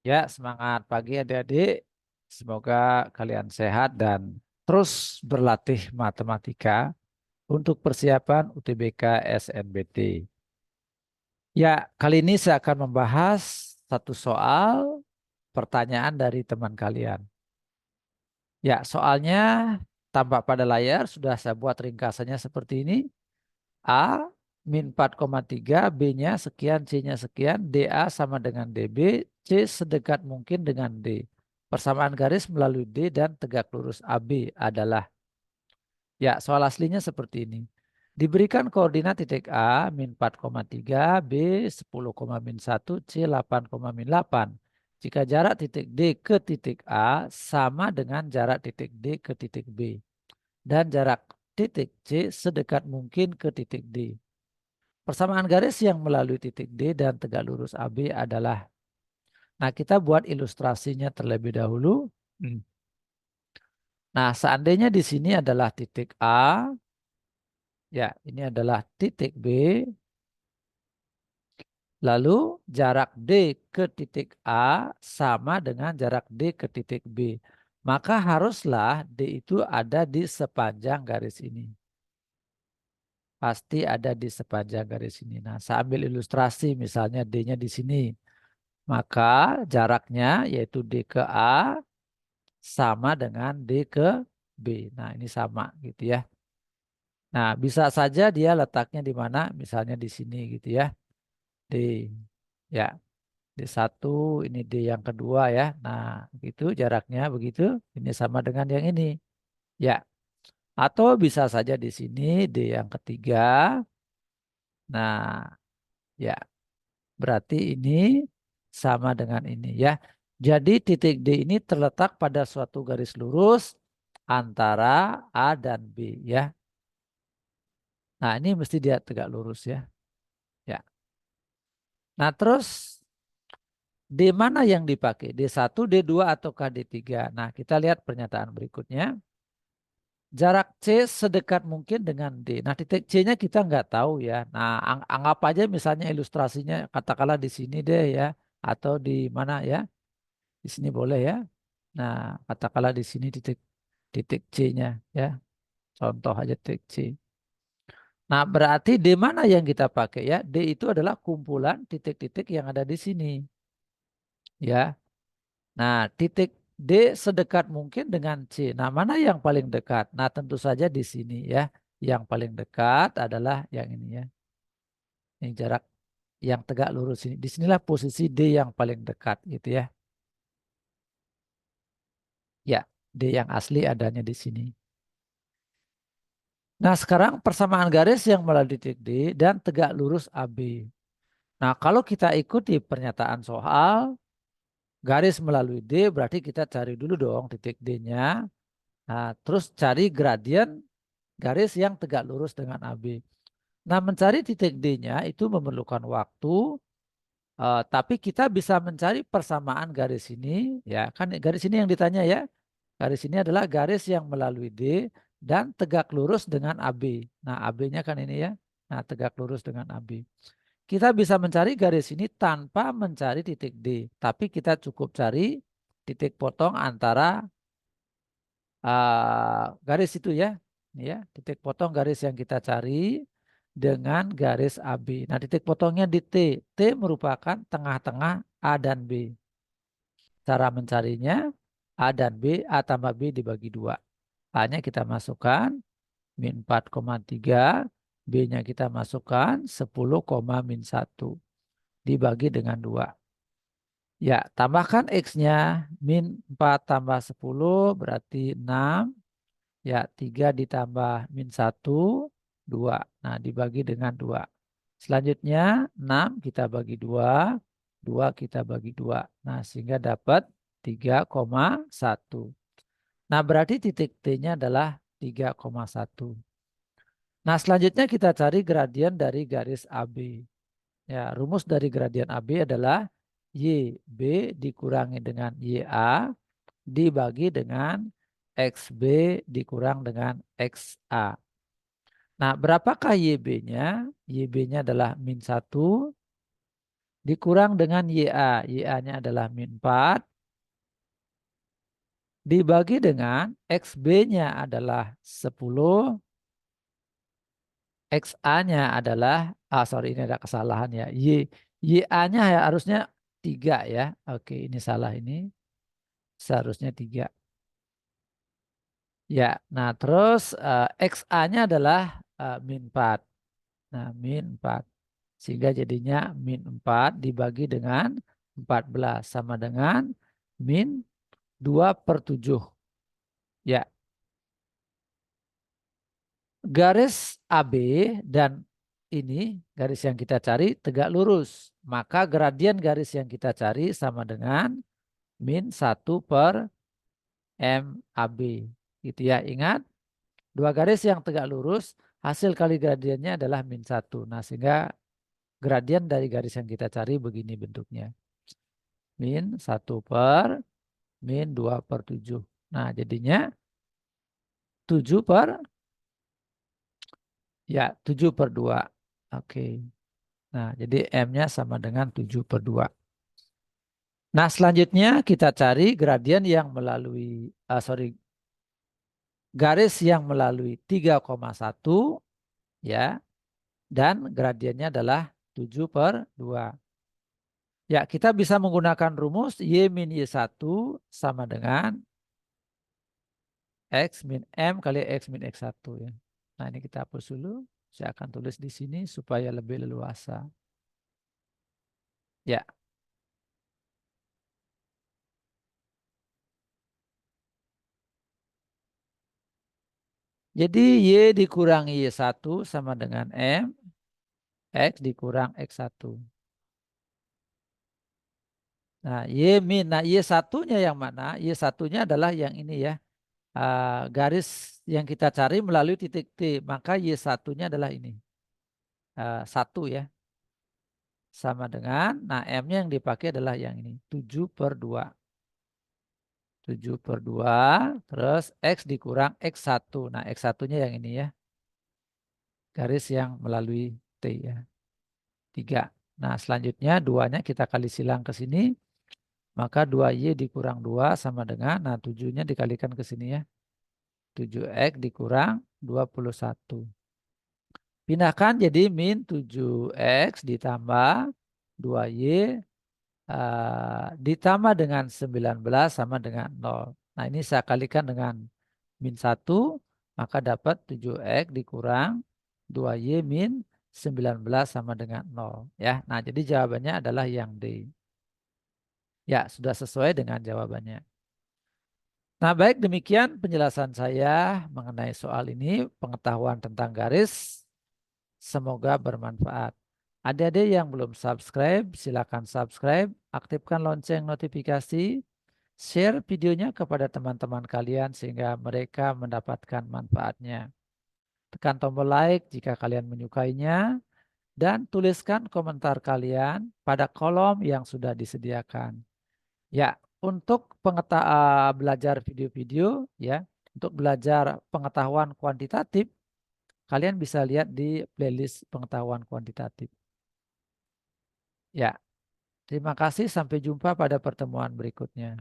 Ya, semangat pagi adik-adik. Semoga kalian sehat dan terus berlatih matematika untuk persiapan UTBK SNBT. Ya, kali ini saya akan membahas satu soal pertanyaan dari teman kalian. Ya, soalnya tampak pada layar sudah saya buat ringkasannya seperti ini. A min 4,3, B-nya sekian, C-nya sekian, DA sama dengan DB, C sedekat mungkin dengan D. Persamaan garis melalui D dan tegak lurus AB adalah. Ya, soal aslinya seperti ini. Diberikan koordinat titik A min 4,3, B 10,-1, C 8,-8. Jika jarak titik D ke titik A sama dengan jarak titik D ke titik B. Dan jarak titik C sedekat mungkin ke titik D. Persamaan garis yang melalui titik D dan tegak lurus AB adalah. Nah, kita buat ilustrasinya terlebih dahulu. Nah, seandainya di sini adalah titik A, ya ini adalah titik B, lalu jarak D ke titik A sama dengan jarak D ke titik B. Maka haruslah D itu ada di sepanjang garis ini. Pasti ada di sepanjang garis ini. Nah, saya ambil ilustrasi misalnya D-nya di sini. Maka jaraknya yaitu D ke A sama dengan D ke B. Nah, ini sama gitu ya. Nah, bisa saja dia letaknya di mana? Misalnya di sini gitu ya. D. Ya, D1, ini D yang kedua ya. Nah, gitu jaraknya begitu. Ini sama dengan yang ini. Ya. Atau bisa saja di sini D yang ketiga. Nah, ya. Berarti ini sama dengan ini ya. Jadi titik D ini terletak pada suatu garis lurus antara A dan B ya. Nah, ini mesti dia tegak lurus ya. Ya. Nah, terus D mana yang dipakai? D1, D2 ataukah D3? Nah, kita lihat pernyataan berikutnya. Jarak C sedekat mungkin dengan D. Nah, titik C-nya kita nggak tahu ya. Nah, anggap aja misalnya ilustrasinya katakanlah di sini deh ya. Atau di mana ya. Di sini boleh ya. Nah, katakanlah di sini titik titik C-nya ya. Contoh aja titik C. Nah, berarti D mana yang kita pakai ya? D itu adalah kumpulan titik-titik yang ada di sini. Ya. Nah, titik D sedekat mungkin dengan C. Nah, mana yang paling dekat? Nah, tentu saja di sini ya. Yang paling dekat adalah yang ini ya. Ini jarak yang tegak lurus ini. Disinilah posisi D yang paling dekat gitu ya. Ya, D yang asli adanya di sini. Nah, sekarang persamaan garis yang melalui titik D dan tegak lurus AB. Nah, kalau kita ikuti pernyataan soal, garis melalui D berarti kita cari dulu dong titik D-nya. Nah, terus cari gradien garis yang tegak lurus dengan AB. Nah, mencari titik D-nya itu memerlukan waktu, tapi kita bisa mencari persamaan garis ini. Ya, kan garis ini yang ditanya ya. Garis ini adalah garis yang melalui D dan tegak lurus dengan AB. Nah, AB-nya kan ini ya. Nah, tegak lurus dengan AB. Kita bisa mencari garis ini tanpa mencari titik D. Tapi kita cukup cari titik potong antara garis itu ya. Ini ya, titik potong garis yang kita cari dengan garis AB. Nah, titik potongnya di T. T merupakan tengah-tengah A dan B. Cara mencarinya A dan B, A tambah B dibagi 2. A-nya kita masukkan min 4,3, B-nya kita masukkan 10, min 1 dibagi dengan 2. Ya, tambahkan X-nya min 4 tambah 10 berarti 6. Ya, 3 ditambah min 1, 2. Nah, dibagi dengan 2. Selanjutnya 6 kita bagi 2, 2 kita bagi 2. Nah, sehingga dapat 3,1. Nah, berarti titik T-nya adalah 3,1. Nah, selanjutnya kita cari gradien dari garis AB. Ya, rumus dari gradien AB adalah YB dikurangi dengan YA dibagi dengan XB dikurang dengan XA. Nah, berapakah YB-nya? YB-nya adalah min 1 dikurang dengan YA. YA-nya adalah min 4. Dibagi dengan XB-nya adalah 10. XA-nya adalah, sorry ini ada kesalahan ya. YA-nya ya harusnya 3 ya. Oke ini salah ini. Seharusnya 3. Ya, nah terus XA-nya adalah min 4. Nah min 4. Sehingga jadinya min 4 dibagi dengan 14 sama dengan min 2/7. Ya, garis AB dan ini garis yang kita cari tegak lurus. Maka gradien garis yang kita cari sama dengan min 1/MAB. Gitu ya, ingat. Dua garis yang tegak lurus, hasil kali gradiennya adalah min 1. Nah, sehingga gradien dari garis yang kita cari begini bentuknya. Min 1/min 2/7. Nah, jadinya 7/2. Oke. Nah, jadi M-nya sama dengan 7/2. Nah, selanjutnya kita cari gradien yang melalui, garis yang melalui 3,1 ya. Dan gradiennya adalah 7/2. Ya, kita bisa menggunakan rumus Y min Y1 sama dengan X min M kali X min X1 ya. Nah, ini kita hapus dulu. Saya akan tulis di sini supaya lebih leluasa. Ya. Jadi Y dikurangi Y1 sama dengan M, X dikurang X1. Nah, nah Y1-nya yang mana? Y1-nya adalah yang ini ya. Garis yang kita cari melalui titik T. Maka Y1-nya adalah ini. 1 ya. Sama dengan, nah M-nya yang dipakai adalah yang ini. 7/2. 7/2. Terus X dikurang X1. Nah X1-nya yang ini ya. Garis yang melalui T ya. 3. Nah selanjutnya 2-nya kita kali silang ke sini. Maka 2Y dikurang 2 sama dengan, nah 7-nya dikalikan ke sini ya. 7X dikurang 21. Pindahkan jadi min 7X ditambah 2Y ditambah dengan 19 sama dengan 0. Nah ini saya kalikan dengan min 1, maka dapat 7X dikurang 2Y min 19 sama dengan 0. Ya. Nah jadi jawabannya adalah yang D. Ya sudah sesuai dengan jawabannya. Nah baik demikian penjelasan saya mengenai soal ini, pengetahuan tentang garis. Semoga bermanfaat. Adik-adik yang belum subscribe, silakan subscribe, aktifkan lonceng notifikasi, share videonya kepada teman-teman kalian sehingga mereka mendapatkan manfaatnya. Tekan tombol like jika kalian menyukainya, dan tuliskan komentar kalian pada kolom yang sudah disediakan. Ya, untuk belajar video-video, ya, untuk belajar pengetahuan kuantitatif, kalian bisa lihat di playlist pengetahuan kuantitatif. Ya, terima kasih. Sampai jumpa pada pertemuan berikutnya.